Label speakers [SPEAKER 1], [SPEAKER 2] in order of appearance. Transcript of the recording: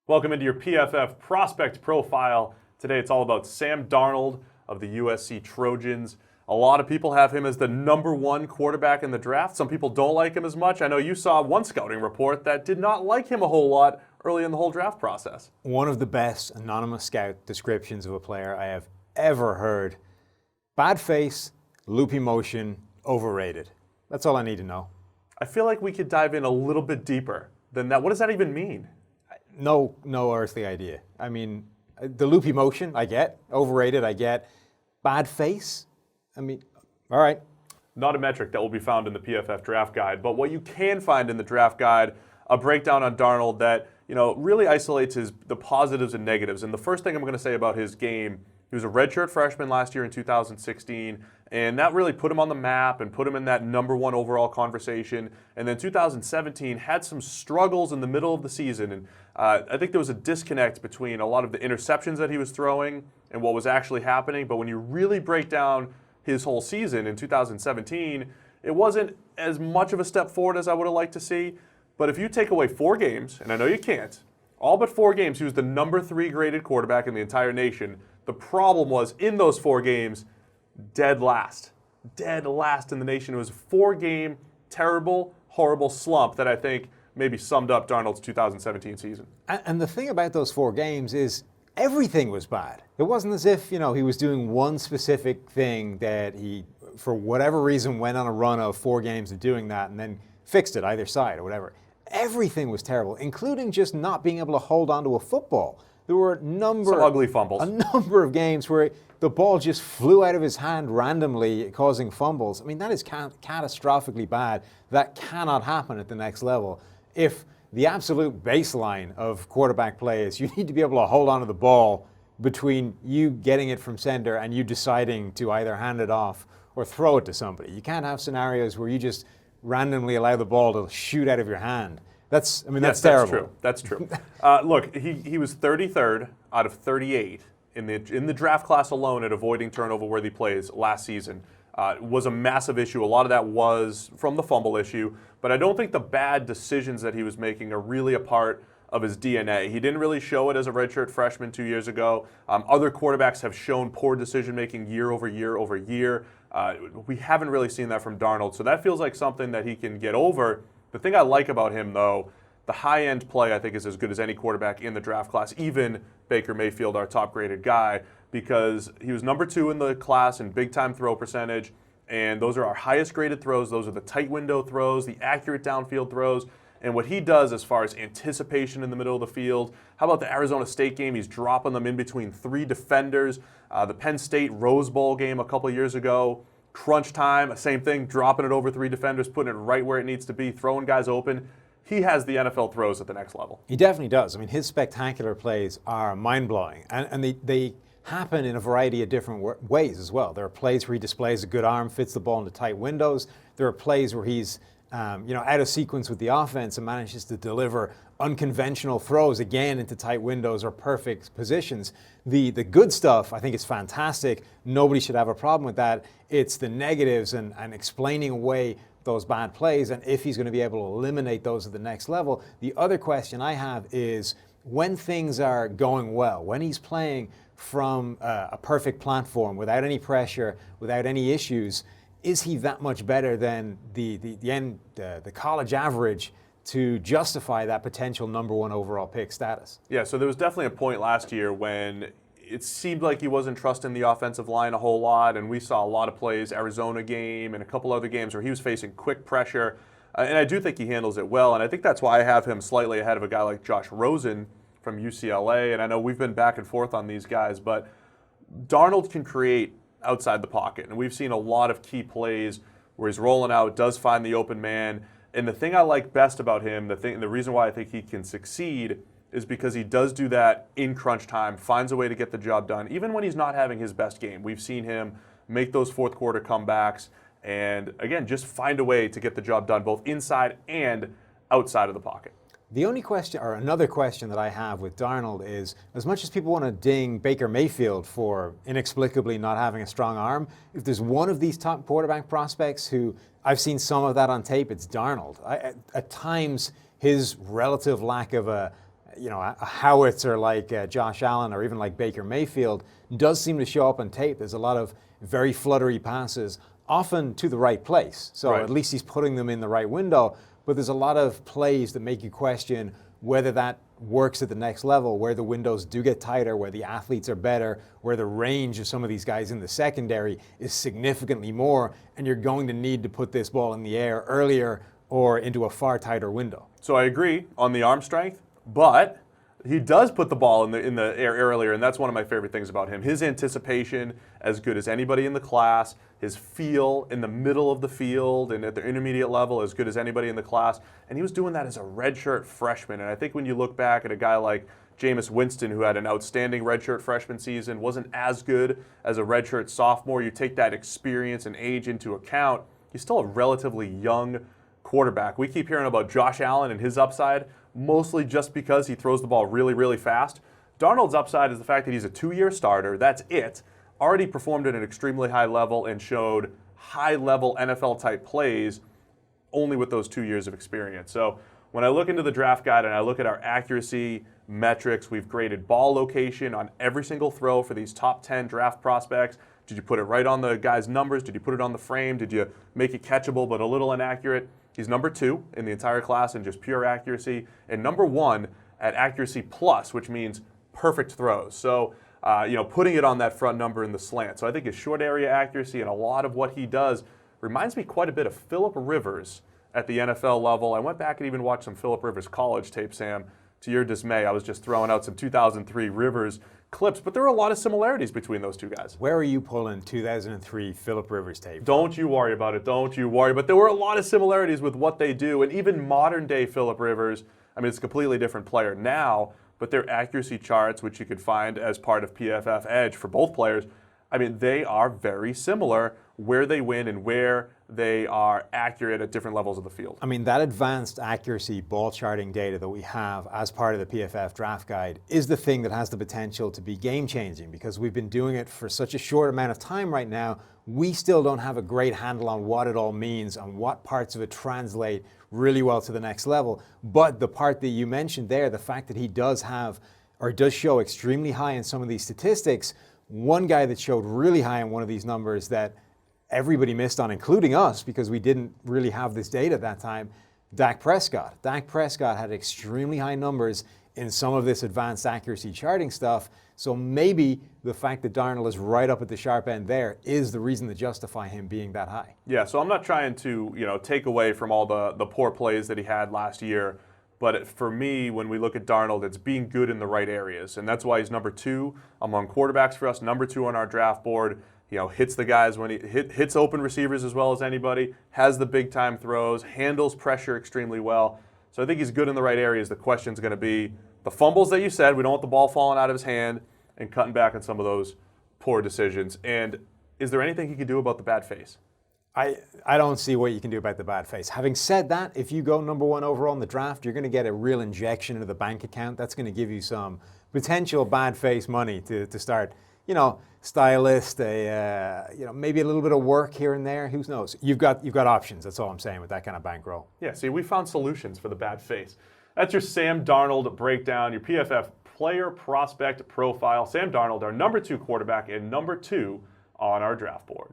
[SPEAKER 1] Welcome into your PFF prospect profile. Today it's all about Sam Darnold of the USC Trojans. A lot of people have him as the #1 quarterback in the draft. Some people don't like him as much. I know you saw one scouting report that did not like him a whole lot early in the whole draft process.
[SPEAKER 2] One of the best anonymous scout descriptions of a player I have ever heard. Bad face, loopy motion, overrated. That's all I need to know.
[SPEAKER 1] I feel like we could dive in a little bit deeper than that. What does that even mean?
[SPEAKER 2] No earthly idea. I mean, the loopy motion, I get. Overrated, I get. Bad face? I mean, all right.
[SPEAKER 1] Not a metric that will be found in the PFF draft guide, but what you can find in the draft guide, a breakdown on Darnold that, really isolates the positives and negatives. And the first thing I'm going to say about his game, he was a redshirt freshman last year in 2016, and that really put him on the map and put him in that #1 overall conversation. And then 2017 had some struggles in the middle of the season, and I think there was a disconnect between a lot of the interceptions that he was throwing and what was actually happening. But when you really break down his whole season in 2017, it wasn't as much of a step forward as I would have liked to see. But if you take away 4 games, and I know you can't, all but 4 games, he was the #3 graded quarterback in the entire nation. The problem was, in those 4 games, dead last in the nation. It was a 4-game, terrible, horrible slump that I think maybe summed up Darnold's 2017 season.
[SPEAKER 2] And the thing about those 4 games is everything was bad. It wasn't as if, he was doing one specific thing that he, for whatever reason, went on a run of 4 games of doing that and then fixed it either side or whatever. Everything was terrible, including just not being able to hold onto a football. There were
[SPEAKER 1] some ugly fumbles.
[SPEAKER 2] A number of games where the ball just flew out of his hand randomly, causing fumbles. I mean, that is catastrophically bad. That cannot happen at the next level. If the absolute baseline of quarterback play is you need to be able to hold onto the ball between you getting it from center and you deciding to either hand it off or throw it to somebody. You can't have scenarios where you just randomly allow the ball to shoot out of your hand. That's terrible.
[SPEAKER 1] That's true. Look, he was 33rd out of 38 in the draft class alone at avoiding turnover-worthy plays last season. Was a massive issue. A lot of that was from the fumble issue, but I don't think the bad decisions that he was making are really a part of his DNA. He didn't really show it as a redshirt freshman 2 years ago. Other quarterbacks have shown poor decision-making year over year over year. We haven't really seen that from Darnold, so that feels like something that he can get over. The thing I like about him, though, the high-end play, I think, is as good as any quarterback in the draft class, even Baker Mayfield, our top-graded guy, because he was #2 in the class in big-time throw percentage, and those are our highest-graded throws. Those are the tight window throws, the accurate downfield throws, and what he does as far as anticipation in the middle of the field. How about the Arizona State game? He's dropping them in between 3 defenders. The Penn State Rose Bowl game a couple years ago, crunch time, same thing, dropping it over 3 defenders, putting it right where it needs to be, throwing guys open. He has the NFL throws at the next level.
[SPEAKER 2] He definitely does. I mean, his spectacular plays are mind-blowing, and they happen in a variety of different ways as well. There are plays where he displays a good arm, fits the ball into tight windows. There are plays where he's out of sequence with the offense and manages to deliver unconventional throws again into tight windows or perfect positions. The good stuff, I think, is fantastic. Nobody should have a problem with that. It's the negatives and explaining away those bad plays and if he's going to be able to eliminate those at the next level. The other question I have is when things are going well, when he's playing from a perfect platform without any pressure, without any issues, is he that much better than the college average to justify that potential #1 overall pick status?
[SPEAKER 1] Yeah, so there was definitely a point last year when it seemed like he wasn't trusting the offensive line a whole lot, and we saw a lot of plays, Arizona game and a couple other games where he was facing quick pressure, and I do think he handles it well, and I think that's why I have him slightly ahead of a guy like Josh Rosen from UCLA, and I know we've been back and forth on these guys, but Darnold can create outside the pocket, and we've seen a lot of key plays where he's rolling out, does find the open man, and the thing I like best about him, the reason why I think he can succeed is because he does do that in crunch time, finds a way to get the job done, even when he's not having his best game. We've seen him make those fourth quarter comebacks and, again, just find a way to get the job done both inside and outside of the pocket.
[SPEAKER 2] The only question, or another question that I have with Darnold is, as much as people want to ding Baker Mayfield for inexplicably not having a strong arm, if there's one of these top quarterback prospects who I've seen some of that on tape, it's Darnold. At times, his relative lack of a howitzer like Josh Allen or even like Baker Mayfield does seem to show up on tape. There's a lot of very fluttery passes, often to the right place. So
[SPEAKER 1] Right.
[SPEAKER 2] at least he's putting them in the right window. But there's a lot of plays that make you question whether that works at the next level, where the windows do get tighter, where the athletes are better, where the range of some of these guys in the secondary is significantly more, and you're going to need to put this ball in the air earlier or into a far tighter window.
[SPEAKER 1] So I agree on the arm strength, but he does put the ball in the air earlier, and that's one of my favorite things about him. His anticipation, as good as anybody in the class. His feel in the middle of the field and at the intermediate level, as good as anybody in the class. And he was doing that as a redshirt freshman. And I think when you look back at a guy like Jameis Winston, who had an outstanding redshirt freshman season, wasn't as good as a redshirt sophomore, you take that experience and age into account, he's still a relatively young quarterback. We keep hearing about Josh Allen and his upside, mostly just because he throws the ball really, really fast. Darnold's upside is the fact that he's a 2-year starter. That's it. Already performed at an extremely high level and showed high-level NFL-type plays only with those 2 years of experience. So when I look into the draft guide and I look at our accuracy metrics, we've graded ball location on every single throw for these top 10 draft prospects. Did you put it right on the guy's numbers? Did you put it on the frame? Did you make it catchable but a little inaccurate? He's number 2 in the entire class in just pure accuracy, and number 1 at accuracy plus, which means perfect throws. So, putting it on that front number in the slant. So I think his short area accuracy and a lot of what he does reminds me quite a bit of Phillip Rivers at the NFL level. I went back and even watched some Phillip Rivers college tape, Sam. To your dismay, I was just throwing out some 2003 Rivers clips, but there are a lot of similarities between those two guys.
[SPEAKER 2] Where are you pulling 2003 Phillip Rivers tape?
[SPEAKER 1] Don't you worry about it. Don't you worry. But there were a lot of similarities with what they do, and even modern-day Phillip Rivers. I mean, it's a completely different player now, but their accuracy charts, which you could find as part of PFF Edge for both players, I mean, they are very similar where they win and where they are accurate at different levels of the field.
[SPEAKER 2] I mean, that advanced accuracy ball charting data that we have as part of the PFF draft guide is the thing that has the potential to be game-changing, because we've been doing it for such a short amount of time right now. We still don't have a great handle on what it all means and what parts of it translate really well to the next level. But the part that you mentioned there, the fact that he does have or does show extremely high in some of these statistics, one guy that showed really high in one of these numbers that everybody missed on, including us, because we didn't really have this data at that time, Dak Prescott. Dak Prescott had extremely high numbers in some of this advanced accuracy charting stuff. So maybe the fact that Darnold is right up at the sharp end there is the reason to justify him being that high.
[SPEAKER 1] Yeah, so I'm not trying to, take away from all the poor plays that he had last year. But for me, when we look at Darnold, it's being good in the right areas. And that's why he's number 2 among quarterbacks for us, number 2 on our draft board. Hits the guys when he hits open receivers as well as anybody, has the big time throws, handles pressure extremely well. So I think he's good in the right areas. The question's going to be the fumbles that you said. We don't want the ball falling out of his hand and cutting back on some of those poor decisions. And is there anything he could do about the bad face?
[SPEAKER 2] I don't see what you can do about the bad face. Having said that, if you go number 1 overall in the draft, you're going to get a real injection into the bank account. That's going to give you some potential bad face money to start, stylist, maybe a little bit of work here and there. Who knows? You've got options. That's all I'm saying with that kind of bankroll.
[SPEAKER 1] Yeah, see, we found solutions for the bad face. That's your Sam Darnold breakdown, your PFF player prospect profile. Sam Darnold, our number 2 quarterback and number 2 on our draft board.